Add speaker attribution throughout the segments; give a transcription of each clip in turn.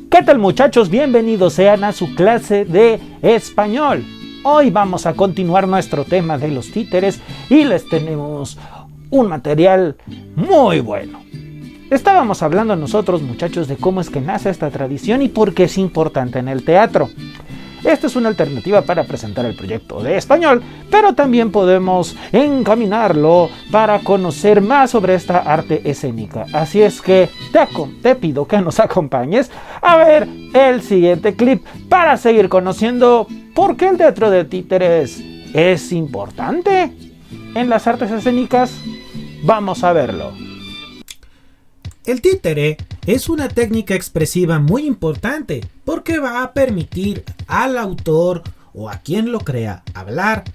Speaker 1: ¿Qué tal, muchachos? Bienvenidos sean a su clase de español. Hoy vamos a continuar nuestro tema de los títeres y les tenemos un material muy bueno. Estábamos hablando nosotros, muchachos, de cómo es que nace esta tradición y por qué es importante en el teatro. Esta es una alternativa para presentar el proyecto de español, pero también podemos encaminarlo para conocer más sobre esta arte escénica. Así es que te pido que nos acompañes a ver el siguiente clip para seguir conociendo por qué el teatro de títeres es importante en las artes escénicas. Vamos a verlo.
Speaker 2: El títere es una técnica expresiva muy importante porque va a permitir al autor o a quien lo crea hablar,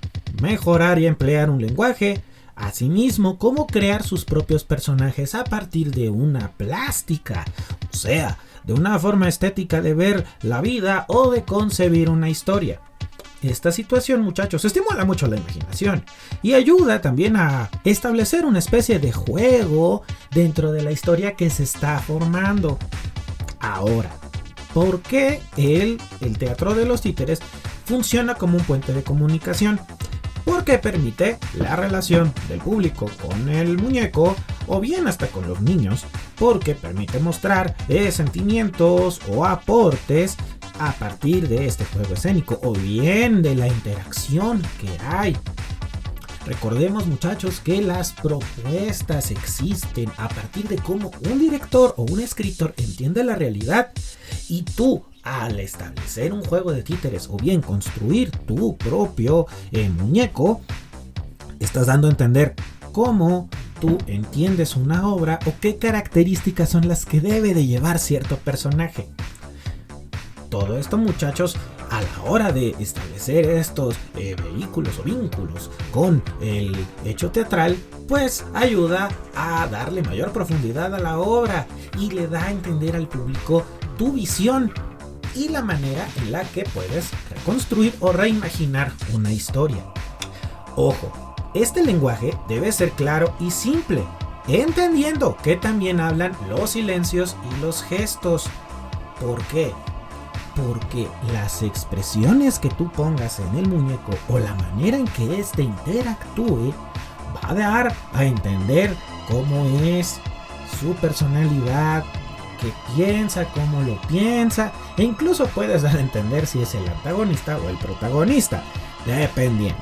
Speaker 2: mejorar y emplear un lenguaje, asimismo como crear sus propios personajes a partir de una plástica, o sea, de una forma estética de ver la vida o de concebir una historia. Esta situación, muchachos, estimula mucho la imaginación y ayuda también a establecer una especie de juego dentro de la historia que se está formando. Ahora, ¿por qué el teatro de los títeres funciona como un puente de comunicación? Porque permite la relación del público con el muñeco o bien hasta con los niños, porque permite mostrar sentimientos o aportes a partir de este juego escénico o bien de la interacción que hay. Recordemos, muchachos, que las propuestas existen a partir de cómo un director o un escritor entiende la realidad y tú, al establecer un juego de títeres o bien construir tu propio muñeco, estás dando a entender cómo tú entiendes una obra o qué características son las que debe de llevar cierto personaje. Todo esto, muchachos, a la hora de establecer estos vehículos o vínculos con el hecho teatral, pues ayuda a darle mayor profundidad a la obra y le da a entender al público tu visión y la manera en la que puedes reconstruir o reimaginar una historia. Ojo, este lenguaje debe ser claro y simple, entendiendo que también hablan los silencios y los gestos. ¿Por qué? Porque las expresiones que tú pongas en el muñeco o la manera en que éste interactúe va a dar a entender cómo es su personalidad, qué piensa, cómo lo piensa, e incluso puedes dar a entender si es el antagonista o el protagonista, dependiendo.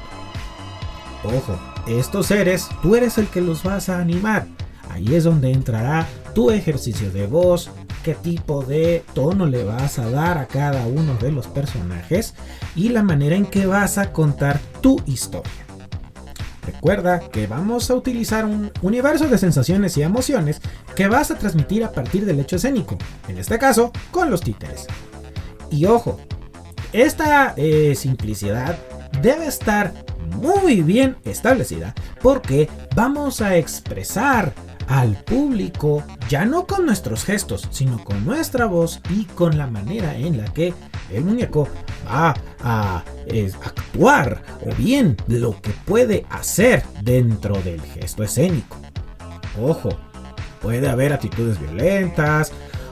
Speaker 2: Ojo, estos seres, tú eres el que los vas a animar. Ahí es donde entrará tu ejercicio de voz, qué tipo de tono le vas a dar a cada uno de los personajes y la manera en que vas a contar tu historia. Recuerda que vamos a utilizar un universo de sensaciones y emociones que vas a transmitir a partir del hecho escénico, en este caso con los títeres. Y ojo, esta simplicidad debe estar muy bien establecida porque vamos a expresar al público ya no con nuestros gestos, sino con nuestra voz y con la manera en la que el muñeco va a actuar o bien lo que puede hacer dentro del gesto escénico. Ojo, puede haber actitudes violentas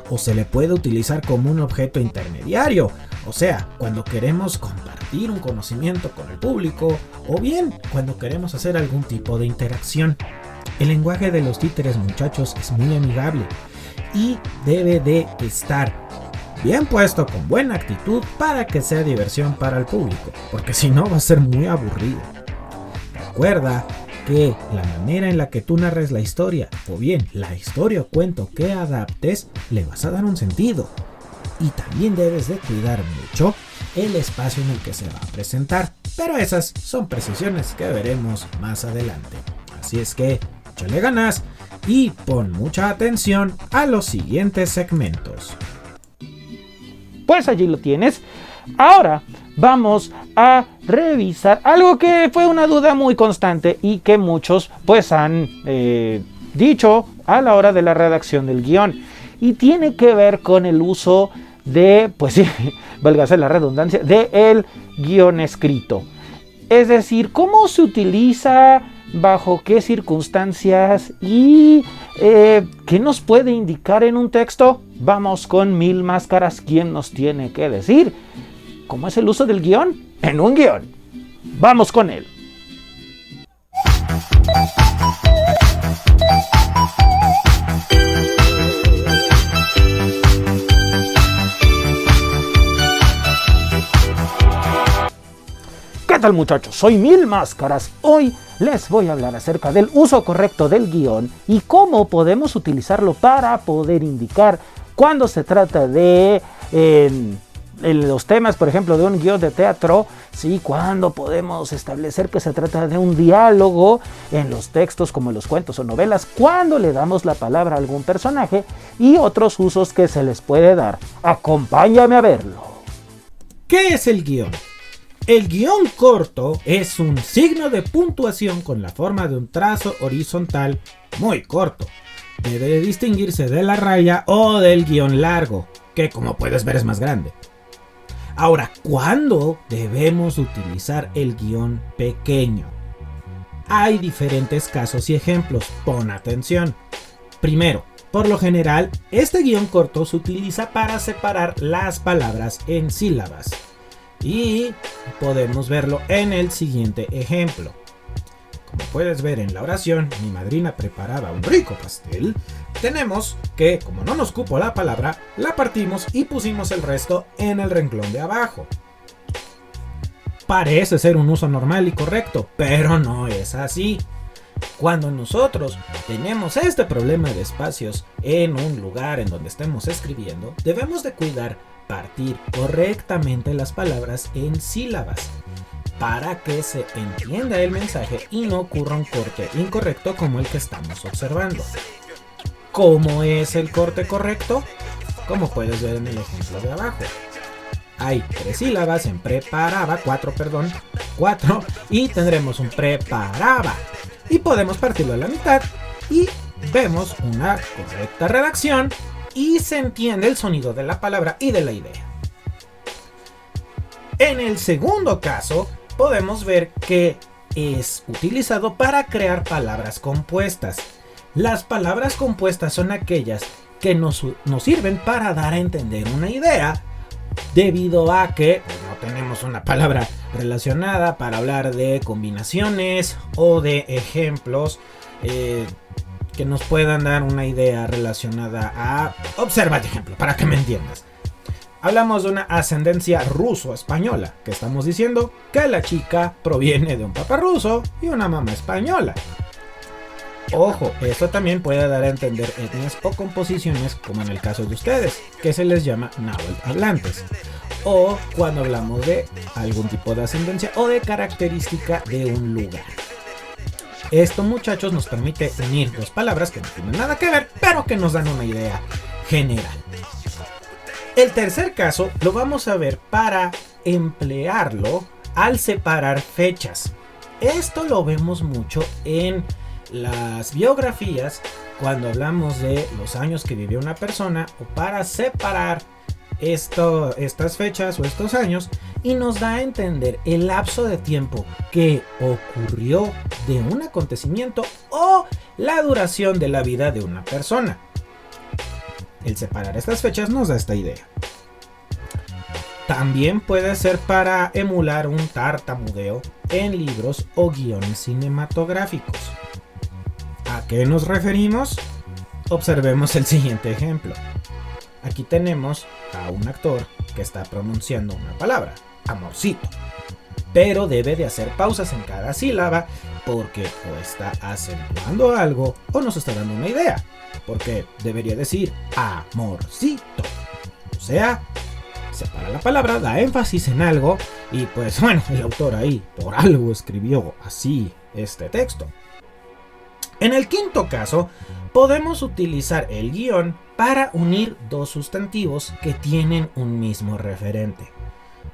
Speaker 2: o se le puede utilizar como un objeto intermediario, o sea, cuando queremos compartir un conocimiento con el público o bien cuando queremos hacer algún tipo de interacción. El lenguaje de los títeres, muchachos, es muy amigable y debe de estar bien puesto con buena actitud para que sea diversión para el público, porque si no va a ser muy aburrido. Recuerda que la manera en la que tú narres la historia, o bien la historia o cuento que adaptes, le vas a dar un sentido. Y también debes de cuidar mucho el espacio en el que se va a presentar, pero esas son precisiones que veremos más adelante. Así es que échale ganas y pon mucha atención a los siguientes segmentos.
Speaker 1: Pues allí lo tienes. Ahora vamos a revisar algo que fue una duda muy constante y que muchos pues han dicho a la hora de la redacción del guión. Y tiene que ver con el uso de, pues sí, válgase la redundancia, de el guión escrito. Es decir, cómo se utiliza, bajo qué circunstancias y qué nos puede indicar en un texto. Vamos con Mil Máscaras, quien nos tiene que decir cómo es el uso del guión en un guión. Vamos con él. ¿Qué tal, muchachos? Soy Mil Máscaras. Hoy les voy a hablar acerca del uso correcto del guión y cómo podemos utilizarlo para poder indicar cuando se trata de en los temas, por ejemplo, de un guión de teatro, ¿sí? Cuando podemos establecer que se trata de un diálogo en los textos como en los cuentos o novelas, cuando le damos la palabra a algún personaje y otros usos que se les puede dar. Acompáñame a verlo.
Speaker 2: ¿Qué es el guión? El guión corto es un signo de puntuación con la forma de un trazo horizontal muy corto. Debe distinguirse de la raya o del guión largo, que como puedes ver es más grande. Ahora, ¿cuándo debemos utilizar el guión pequeño? Hay diferentes casos y ejemplos, pon atención. Primero, por lo general, este guión corto se utiliza para separar las palabras en sílabas. Y podemos verlo en el siguiente ejemplo. Como puedes ver en la oración, mi madrina preparaba un rico pastel. Tenemos que, como no nos cupo la palabra, la partimos y pusimos el resto en el renglón de abajo. Parece ser un uso normal y correcto, pero no es así. Cuando nosotros tenemos este problema de espacios en un lugar en donde estemos escribiendo, debemos de cuidar partir correctamente las palabras en sílabas para que se entienda el mensaje y no ocurra un corte incorrecto como el que estamos observando. ¿Cómo es el corte correcto? Como puedes ver en el ejemplo de abajo. Hay 3 sílabas en preparaba, 4, y tendremos un preparaba. Y podemos partirlo a la mitad y vemos una correcta redacción y se entiende el sonido de la palabra y de la idea. En el segundo caso, podemos ver que es utilizado para crear palabras compuestas. Las palabras compuestas son aquellas que nos sirven para dar a entender una idea, debido a que no tenemos una palabra relacionada para hablar de combinaciones o de ejemplos que nos puedan dar una idea relacionada a... Observa el ejemplo para que me entiendas. Hablamos de una ascendencia ruso-española, que estamos diciendo que la chica proviene de un papá ruso y una mamá española. Ojo, esto también puede dar a entender etnias o composiciones, como en el caso de ustedes, que se les llama náhuatl hablantes, o cuando hablamos de algún tipo de ascendencia o de característica de un lugar. Esto, muchachos, nos permite unir dos palabras que no tienen nada que ver, pero que nos dan una idea general. El tercer caso lo vamos a ver para emplearlo al separar fechas. Esto lo vemos mucho en las biografías cuando hablamos de los años que vivió una persona, o para separar estas fechas o estos años, y nos da a entender el lapso de tiempo que ocurrió de un acontecimiento o la duración de la vida de una persona. El separar estas fechas nos da esta idea. También puede ser para emular un tartamudeo en libros o guiones cinematográficos. ¿A qué nos referimos? Observemos el siguiente ejemplo. Aquí tenemos a un actor que está pronunciando una palabra, amorcito, pero debe de hacer pausas en cada sílaba porque o está acentuando algo o nos está dando una idea, porque debería decir amorcito, o sea, separa la palabra, da énfasis en algo y pues bueno, el autor ahí por algo escribió así este texto. En el quinto caso, podemos utilizar el guión para unir dos sustantivos que tienen un mismo referente.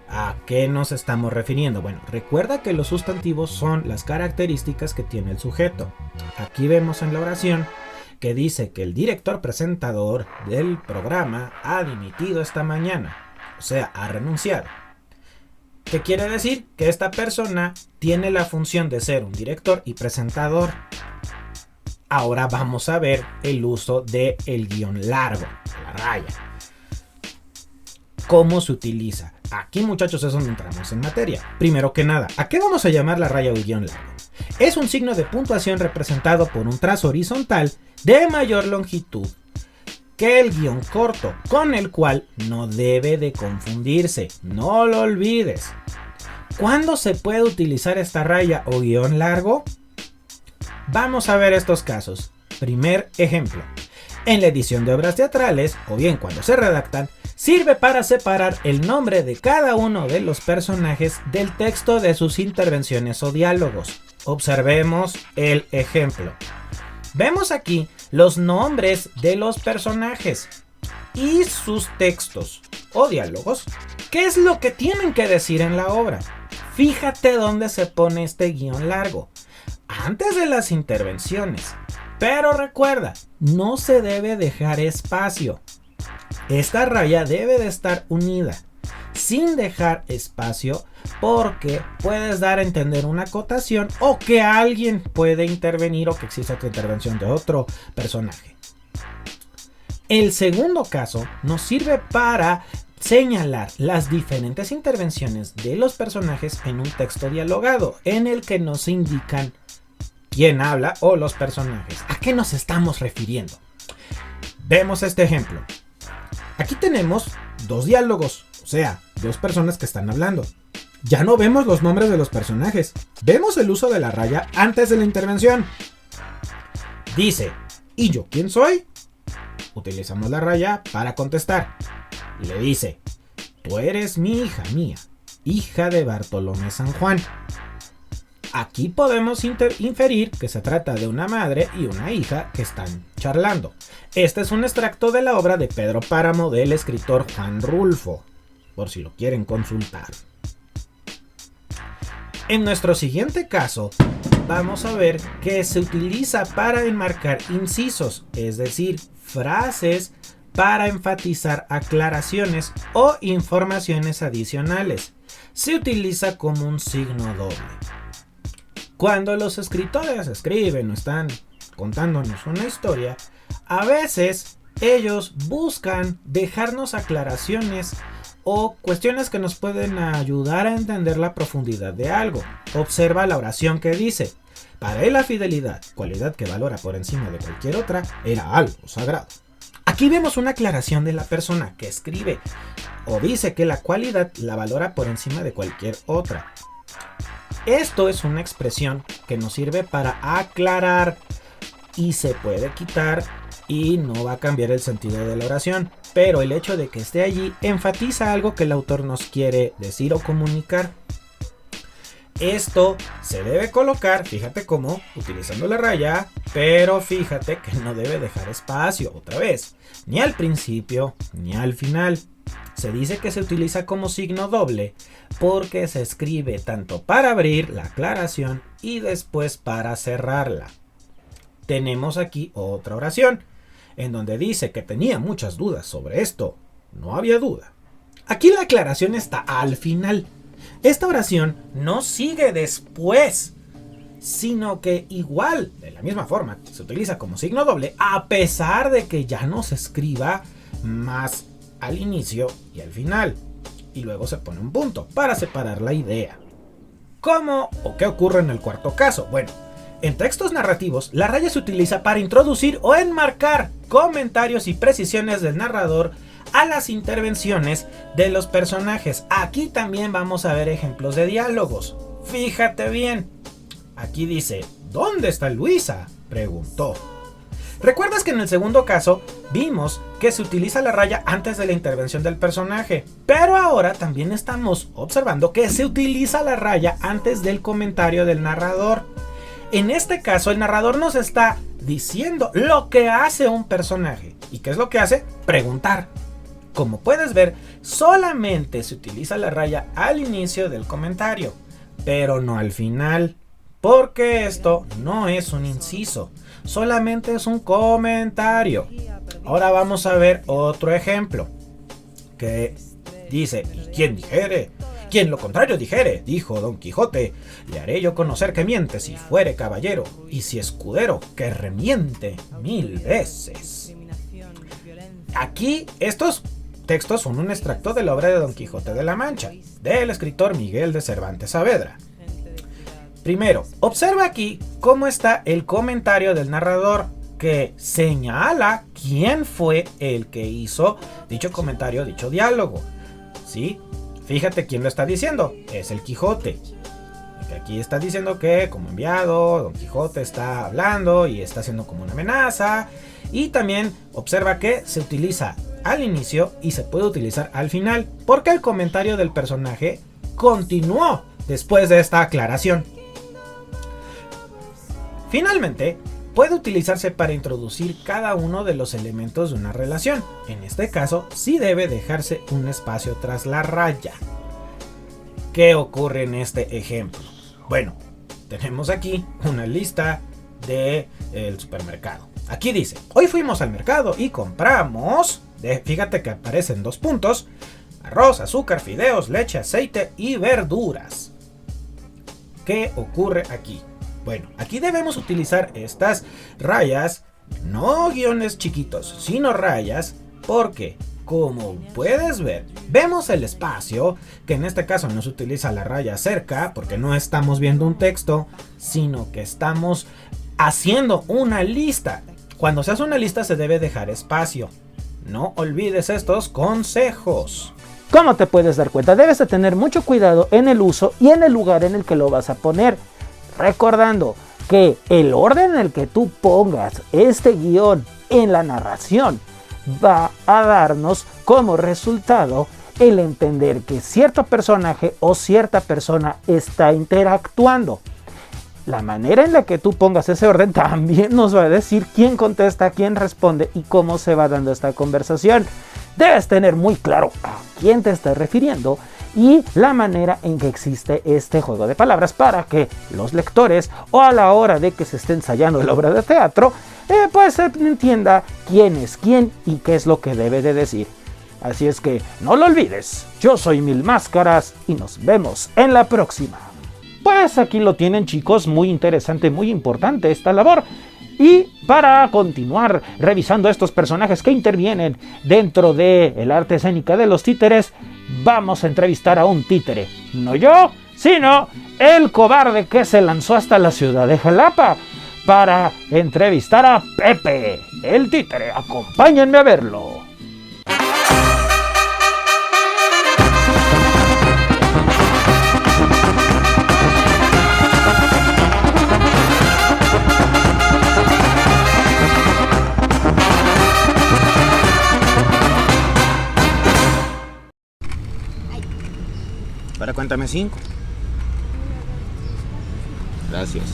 Speaker 2: ¿A qué nos estamos refiriendo? Bueno, recuerda que los sustantivos son las características que tiene el sujeto. Aquí vemos en la oración que dice que el director presentador del programa ha dimitido esta mañana, o sea, ha renunciado. ¿Qué quiere decir? Que esta persona tiene la función de ser un director y presentador. Ahora vamos a ver el uso del guión largo, la raya. ¿Cómo se utiliza? Aquí, muchachos, es donde entramos en materia. Primero que nada, ¿a qué vamos a llamar la raya o guión largo? Es un signo de puntuación representado por un trazo horizontal de mayor longitud que el guión corto, con el cual no debe de confundirse, no lo olvides. ¿Cuándo se puede utilizar esta raya o guión largo? Vamos a ver estos casos. Primer ejemplo. En la edición de obras teatrales, o bien cuando se redactan, sirve para separar el nombre de cada uno de los personajes del texto de sus intervenciones o diálogos. Observemos el ejemplo. Vemos aquí los nombres de los personajes y sus textos o diálogos. ¿Qué es lo que tienen que decir en la obra? Fíjate dónde se pone este guión largo. Antes de las intervenciones. Pero recuerda, no se debe dejar espacio. Esta raya debe de estar unida, sin dejar espacio, porque puedes dar a entender una acotación o que alguien puede intervenir o que exista otra intervención de otro personaje. El segundo caso nos sirve para señalar las diferentes intervenciones de los personajes en un texto dialogado, en el que nos indican quién habla o los personajes. ¿A qué nos estamos refiriendo? Vemos este ejemplo. Aquí tenemos dos diálogos, o sea, dos personas que están hablando. Ya no vemos los nombres de los personajes. Vemos el uso de la raya antes de la intervención. Dice, ¿y yo quién soy? Utilizamos la raya para contestar. Le dice, tú eres mi hija mía, hija de Bartolomé San Juan. Aquí podemos inferir que se trata de una madre y una hija que están charlando. Este es un extracto de la obra de Pedro Páramo del escritor Juan Rulfo, por si lo quieren consultar. En nuestro siguiente caso, vamos a ver que se utiliza para enmarcar incisos, es decir, frases para enfatizar aclaraciones o informaciones adicionales. Se utiliza como un signo doble. Cuando los escritores escriben o están contándonos una historia, a veces ellos buscan dejarnos aclaraciones o cuestiones que nos pueden ayudar a entender la profundidad de algo. Observa la oración que dice: para él la fidelidad, cualidad que valora por encima de cualquier otra, era algo sagrado. Aquí vemos una aclaración de la persona que escribe o dice que la cualidad la valora por encima de cualquier otra. Esto es una expresión que nos sirve para aclarar y se puede quitar y no va a cambiar el sentido de la oración, pero el hecho de que esté allí enfatiza algo que el autor nos quiere decir o comunicar. Esto se debe colocar, fíjate cómo, utilizando la raya, pero fíjate que no debe dejar espacio, otra vez, ni al principio ni al final. Se dice que se utiliza como signo doble porque se escribe tanto para abrir la aclaración y después para cerrarla. Tenemos aquí otra oración en donde dice que tenía muchas dudas sobre esto. No había duda. Aquí la aclaración está al final. Esta oración no sigue después, sino que igual, de la misma forma, se utiliza como signo doble a pesar de que ya no se escriba más al inicio y al final, y luego se pone un punto para separar la idea. ¿Cómo o qué ocurre en el cuarto caso? Bueno, en textos narrativos, la raya se utiliza para introducir o enmarcar comentarios y precisiones del narrador a las intervenciones de los personajes. Aquí también vamos a ver ejemplos de diálogos. Fíjate bien. Aquí dice, ¿dónde está Luisa?, preguntó. ¿Recuerdas que en el segundo caso vimos que se utiliza la raya antes de la intervención del personaje? Pero ahora también estamos observando que se utiliza la raya antes del comentario del narrador. En este caso, el narrador nos está diciendo lo que hace un personaje. ¿Y qué es lo que hace? Preguntar. Como puedes ver, solamente se utiliza la raya al inicio del comentario, pero no al final, porque esto no es un inciso, solamente es un comentario. Ahora vamos a ver otro ejemplo, que dice: ¿y quién dijere? Quien lo contrario dijere, dijo Don Quijote, le haré yo conocer que miente si fuere caballero, y si escudero, que remiente 1000 veces. Aquí estos textos son un extracto de la obra de Don Quijote de la Mancha, del escritor Miguel de Cervantes Saavedra. Primero, observa aquí cómo está el comentario del narrador, que señala quién fue el que hizo dicho comentario, dicho diálogo. ¿Sí? Fíjate quién lo está diciendo, es el Quijote. Aquí está diciendo que como enviado, Don Quijote está hablando y está haciendo como una amenaza. Y también observa que se utiliza al inicio y se puede utilizar al final, porque el comentario del personaje continuó después de esta aclaración. Finalmente, puede utilizarse para introducir cada uno de los elementos de una relación. En este caso, sí debe dejarse un espacio tras la raya. ¿Qué ocurre en este ejemplo? Bueno, tenemos aquí una lista del supermercado. Aquí dice: hoy fuimos al mercado y compramos, fíjate que aparecen 2 puntos, arroz, azúcar, fideos, leche, aceite y verduras. ¿Qué ocurre aquí? Bueno, aquí debemos utilizar estas rayas, no guiones chiquitos, sino rayas, porque como puedes ver, vemos el espacio, que en este caso no se utiliza la raya cerca, porque no estamos viendo un texto, sino que estamos haciendo una lista. Cuando se hace una lista se debe dejar espacio. No olvides estos consejos.
Speaker 1: Como te puedes dar cuenta, debes de tener mucho cuidado en el uso y en el lugar en el que lo vas a poner. Recordando que el orden en el que tú pongas este guión en la narración va a darnos como resultado el entender que cierto personaje o cierta persona está interactuando. La manera en la que tú pongas ese orden también nos va a decir quién contesta, quién responde y cómo se va dando esta conversación. Debes tener muy claro a quién te estás refiriendo y la manera en que existe este juego de palabras para que los lectores, o a la hora de que se esté ensayando la obra de teatro, pues se entienda quién es quién y qué es lo que debe de decir. Así es que no lo olvides, yo soy Mil Máscaras y nos vemos en la próxima. Pues aquí lo tienen, chicos, muy interesante, muy importante esta labor. Y para continuar revisando estos personajes que intervienen dentro del arte escénica de los títeres, vamos a entrevistar a un títere. No yo, sino el cobarde que se lanzó hasta la ciudad de Jalapa para entrevistar a Pepe, el títere. Acompáñenme a verlo.
Speaker 3: Ahora cuéntame 5. Gracias.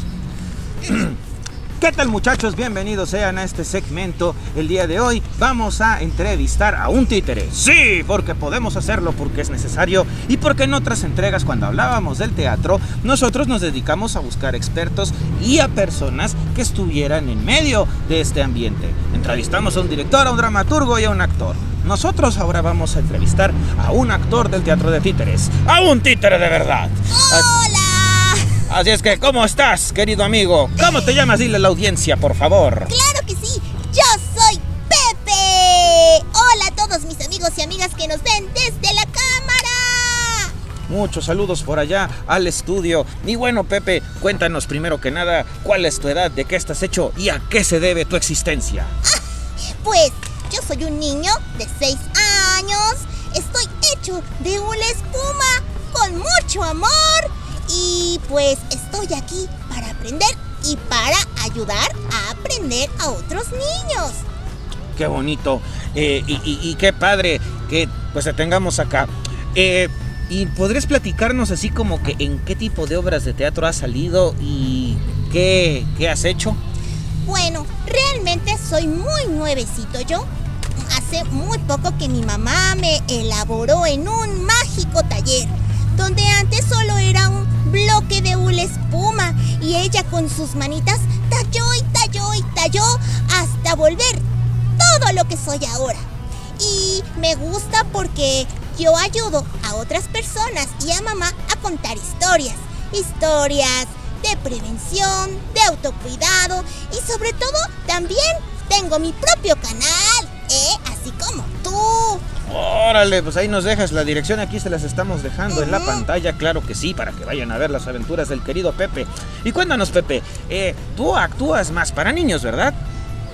Speaker 3: ¿Qué tal, muchachos? Bienvenidos sean a este segmento. El día de hoy vamos a entrevistar a un títere. Sí, porque podemos hacerlo, porque es necesario y porque en otras entregas, cuando hablábamos del teatro, nosotros nos dedicamos a buscar expertos y a personas que estuvieran en medio de este ambiente. Entrevistamos a un director, a un dramaturgo y a un actor. Nosotros ahora vamos a entrevistar a un actor del teatro de títeres, a un títere de verdad.
Speaker 4: ¡Hola!
Speaker 3: Así es que, ¿cómo estás, querido amigo? ¿Cómo te llamas? Dile a la audiencia, por favor.
Speaker 4: ¡Claro que sí! ¡Yo soy Pepe! Hola a todos mis amigos y amigas que nos ven desde la cámara.
Speaker 3: Muchos saludos por allá al estudio. Y bueno, Pepe, cuéntanos primero que nada, ¿cuál es tu edad, de qué estás hecho y a qué se debe tu existencia?
Speaker 4: Pues yo soy un niño de 6 años. Estoy hecho de una espuma con mucho amor. Y pues estoy aquí para aprender y para ayudar a aprender a otros niños.
Speaker 3: Qué bonito. Y qué padre que pues te tengamos acá. ¿Y podrías platicarnos así como que en qué tipo de obras de teatro has salido y ¿Qué has hecho?
Speaker 4: Bueno, realmente soy muy nuevecito yo. Hace muy poco que mi mamá me elaboró en un mágico taller, donde antes solo era un bloque de hule espuma y ella con sus manitas talló y talló y talló hasta volver todo lo que soy ahora. Y me gusta porque yo ayudo a otras personas y a mamá a contar historias de prevención, de autocuidado y sobre todo también tengo mi propio canal, así como tú.
Speaker 3: Órale, pues ahí nos dejas la dirección, aquí se las estamos dejando en la pantalla, claro que sí, para que vayan a ver las aventuras del querido Pepe. Y cuéntanos, Pepe, tú actúas más para niños, ¿verdad?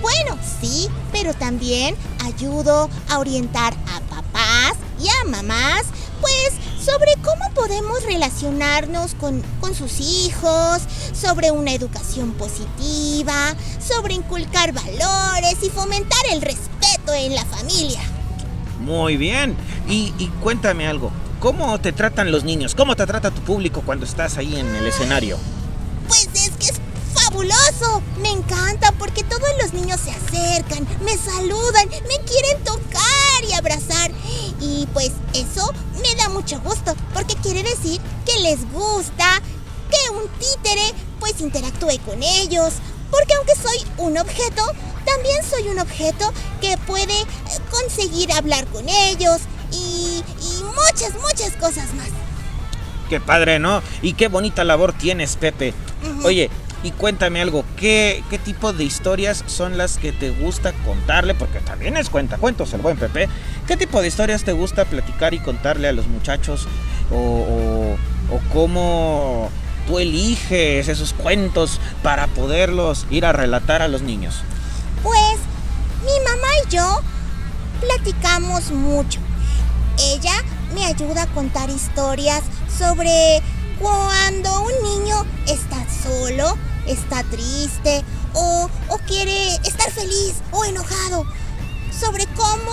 Speaker 4: Bueno, sí, pero también ayudo a orientar a papás y a mamás, pues, sobre cómo podemos relacionarnos con sus hijos, sobre una educación positiva, sobre inculcar valores y fomentar el respeto en la familia.
Speaker 3: Muy bien, y cuéntame algo, ¿cómo te tratan los niños? ¿Cómo te trata tu público cuando estás ahí en el escenario?
Speaker 4: Pues es que es fabuloso, me encanta porque todos los niños se acercan, me saludan, me quieren tocar y abrazar. Y pues eso me da mucho gusto porque quiere decir que les gusta que un títere pues interactúe con ellos. Porque aunque soy un objeto, también soy un objeto que puede conseguir hablar con ellos y muchas cosas más.
Speaker 3: Qué padre, ¿no? Y qué bonita labor tienes, Pepe. Oye, y cuéntame algo, ¿qué tipo de historias son las que te gusta contarle? Porque también es cuentacuentos el buen Pepe. ¿Qué tipo de historias te gusta platicar y contarle a los muchachos? ¿O cómo tú eliges esos cuentos para poderlos ir a relatar a los niños?
Speaker 4: Pues mi mamá y yo platicamos mucho. Ella me ayuda a contar historias sobre cuando un niño está solo, está triste o quiere estar feliz o enojado. Sobre cómo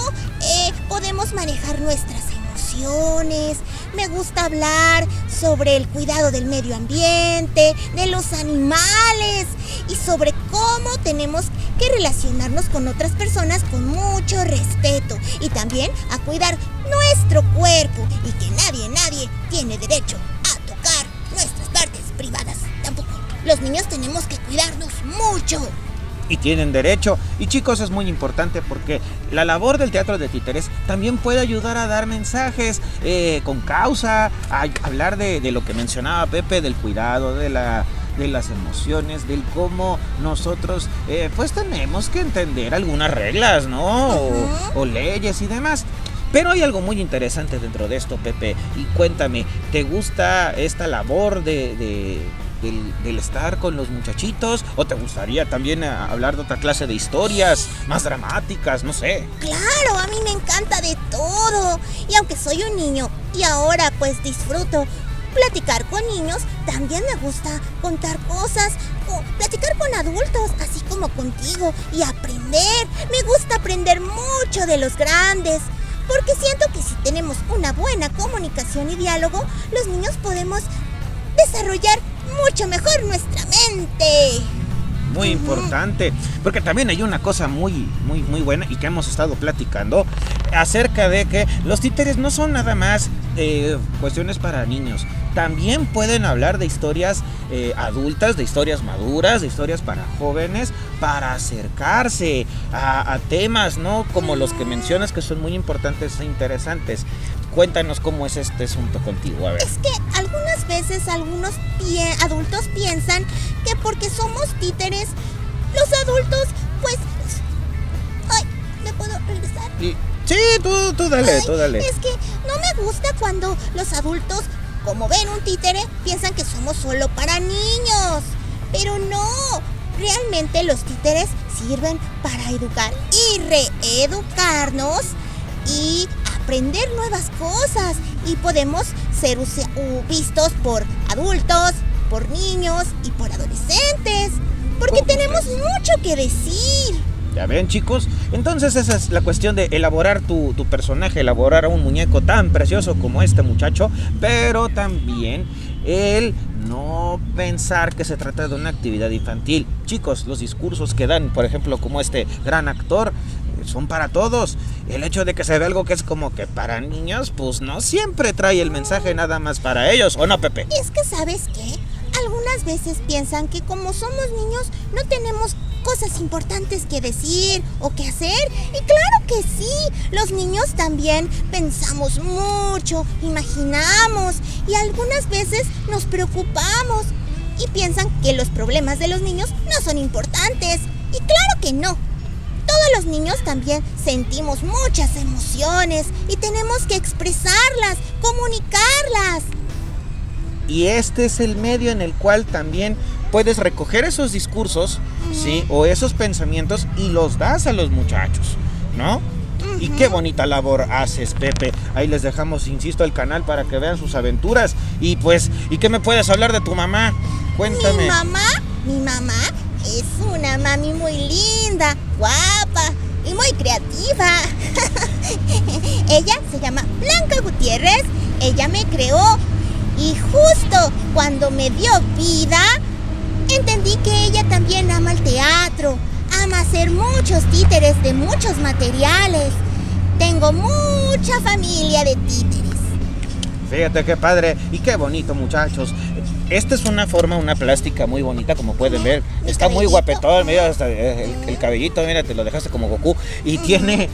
Speaker 4: podemos manejar nuestras emociones. Me gusta hablar sobre el cuidado del medio ambiente, de los animales y sobre cómo tenemos que relacionarnos con otras personas con mucho respeto y también a cuidar nuestro cuerpo y que nadie tiene derecho a tocar nuestras partes privadas. Tampoco. Los niños tenemos que cuidarnos mucho.
Speaker 3: Y tienen derecho. Y chicos, es muy importante porque la labor del teatro de títeres también puede ayudar a dar mensajes con causa, a hablar de lo que mencionaba Pepe, del cuidado, de las emociones, del cómo nosotros pues tenemos que entender algunas reglas, ¿no? O leyes y demás. Pero hay algo muy interesante dentro de esto, Pepe. Y cuéntame, ¿te gusta esta labor del estar con los muchachitos? ¿O te gustaría también hablar de otra clase de historias más dramáticas? No sé.
Speaker 4: Claro, a mí me encanta de todo. Y aunque soy un niño y ahora pues disfruto platicar con niños, también me gusta contar cosas o platicar con adultos, así como contigo, y aprender. Me gusta aprender mucho de los grandes. Porque siento que si tenemos una buena comunicación y diálogo, los niños podemos desarrollar mucho mejor nuestra mente.
Speaker 3: Muy importante, porque también hay una cosa muy buena y que hemos estado platicando acerca de que los títeres no son nada más cuestiones para niños. También pueden hablar de historias adultas, de historias maduras, de historias para jóvenes, para acercarse a temas, ¿no? Como los que mencionas, que son muy importantes e interesantes. Cuéntanos cómo es este asunto contigo, a ver.
Speaker 4: Es que algunas veces algunos adultos piensan que porque somos títeres, los adultos, pues... Ay, ¿me puedo regresar?
Speaker 3: Sí, tú dale, tú dale.
Speaker 4: Es que no me gusta cuando los adultos, como ven un títere, piensan que somos solo para niños. Pero no, realmente los títeres sirven para educar y reeducarnos y aprender nuevas cosas. Y podemos ser vistos por adultos, por niños y por adolescentes. Porque tenemos mucho que decir.
Speaker 3: ¿Ya ven, chicos? Entonces esa es la cuestión de elaborar tu personaje, elaborar a un muñeco tan precioso como este muchacho, pero también el no pensar que se trata de una actividad infantil. Chicos, los discursos que dan, por ejemplo, como este gran actor, son para todos. El hecho de que se vea algo que es como que para niños, pues no siempre trae el mensaje nada más para ellos, ¿o no, Pepe?
Speaker 4: Es que, ¿sabes qué? Algunas veces piensan que como somos niños no tenemos cosas importantes que decir o que hacer. Y claro que sí, los niños también pensamos mucho, imaginamos y algunas veces nos preocupamos y piensan que los problemas de los niños no son importantes. Y claro que no. Todos los niños también sentimos muchas emociones y tenemos que expresarlas, comunicarlas.
Speaker 3: Y este es el medio en el cual también puedes recoger esos discursos, ¿sí? O esos pensamientos y los das a los muchachos, ¿no? Y qué bonita labor haces, Pepe. Ahí les dejamos, insisto, el canal para que vean sus aventuras. Y pues, ¿y qué me puedes hablar de tu mamá? Cuéntame.
Speaker 4: Mi mamá es una mami muy linda, guapa y muy creativa. Ella se llama Blanca Gutiérrez. Ella me creó y justo cuando me dio vida, entendí que ella también ama el teatro, ama hacer muchos títeres de muchos materiales. Tengo mucha familia de títeres.
Speaker 3: Fíjate qué padre y qué bonito, muchachos. Esta es una forma, una plástica muy bonita, como pueden ver. Está muy guapetón, mira, hasta el cabellito, mira, te lo dejaste como Goku. Y tiene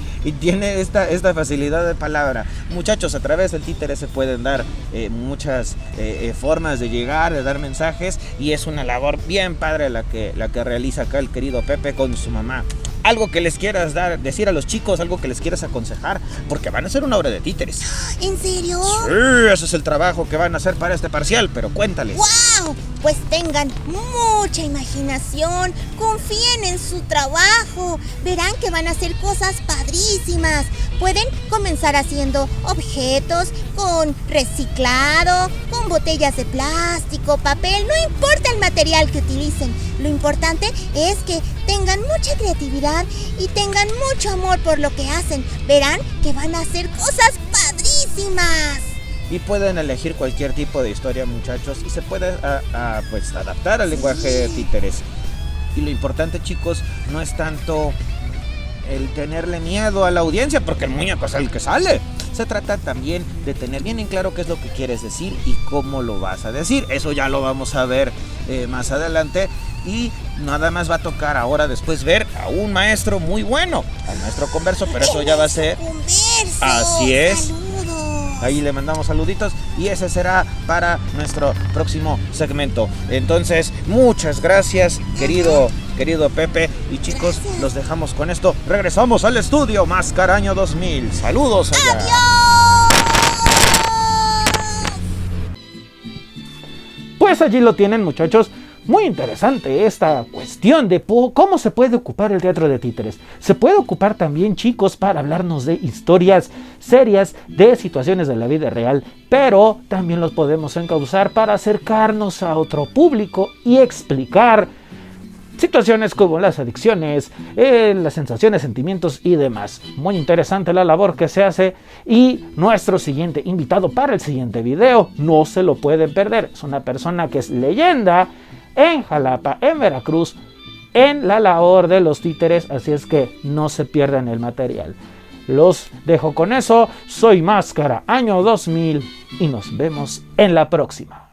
Speaker 3: esta facilidad de palabra. Muchachos, a través del títere se pueden dar muchas formas de llegar, de dar mensajes. Y es una labor bien padre la que realiza acá el querido Pepe con su mamá. Algo que les quieras decir a los chicos, algo que les quieras aconsejar, porque van a hacer una obra de títeres.
Speaker 4: ¿En serio?
Speaker 3: Sí, ese es el trabajo que van a hacer para este parcial, pero cuéntales.
Speaker 4: ¡Wow! Pues tengan mucha imaginación, confíen en su trabajo, verán que van a hacer cosas padrísimas. Pueden comenzar haciendo objetos con reciclado, con botellas de plástico, papel, no importa el material que utilicen. Lo importante es que tengan mucha creatividad y tengan mucho amor por lo que hacen. Verán que van a hacer cosas padrísimas.
Speaker 3: Y pueden elegir cualquier tipo de historia, muchachos, y se puede pues adaptar al lenguaje de títeres. Y lo importante, chicos, no es tanto el tenerle miedo a la audiencia, porque el muñeco es el que sale. Se trata también de tener bien en claro qué es lo que quieres decir y cómo lo vas a decir. Eso ya lo vamos a ver más adelante. Y nada más va a tocar ahora después ver a un maestro muy bueno, al maestro Converso, pero eso ya va a ser.
Speaker 4: Converso,
Speaker 3: así es.
Speaker 4: Saludos.
Speaker 3: Ahí le mandamos saluditos y ese será para nuestro próximo segmento. Entonces, muchas gracias, querido Pepe. Y chicos,
Speaker 4: Gracias.
Speaker 3: los dejamos con esto. Regresamos al estudio Máscara Año 2000. Saludos allá.
Speaker 1: Pues allí lo tienen, muchachos. Muy interesante esta cuestión de cómo se puede ocupar el teatro de títeres. Se puede ocupar también, chicos, para hablarnos de historias serias, de situaciones de la vida real, pero también los podemos encauzar para acercarnos a otro público y explicar situaciones como las adicciones, las sensaciones, sentimientos y demás. Muy interesante la labor que se hace y nuestro siguiente invitado para el siguiente video no se lo pueden perder. Es una persona que es leyenda en Jalapa, en Veracruz, en la labor de los títeres, así es que no se pierdan el material. Los dejo con eso, soy Máscara Año 2000 y nos vemos en la próxima.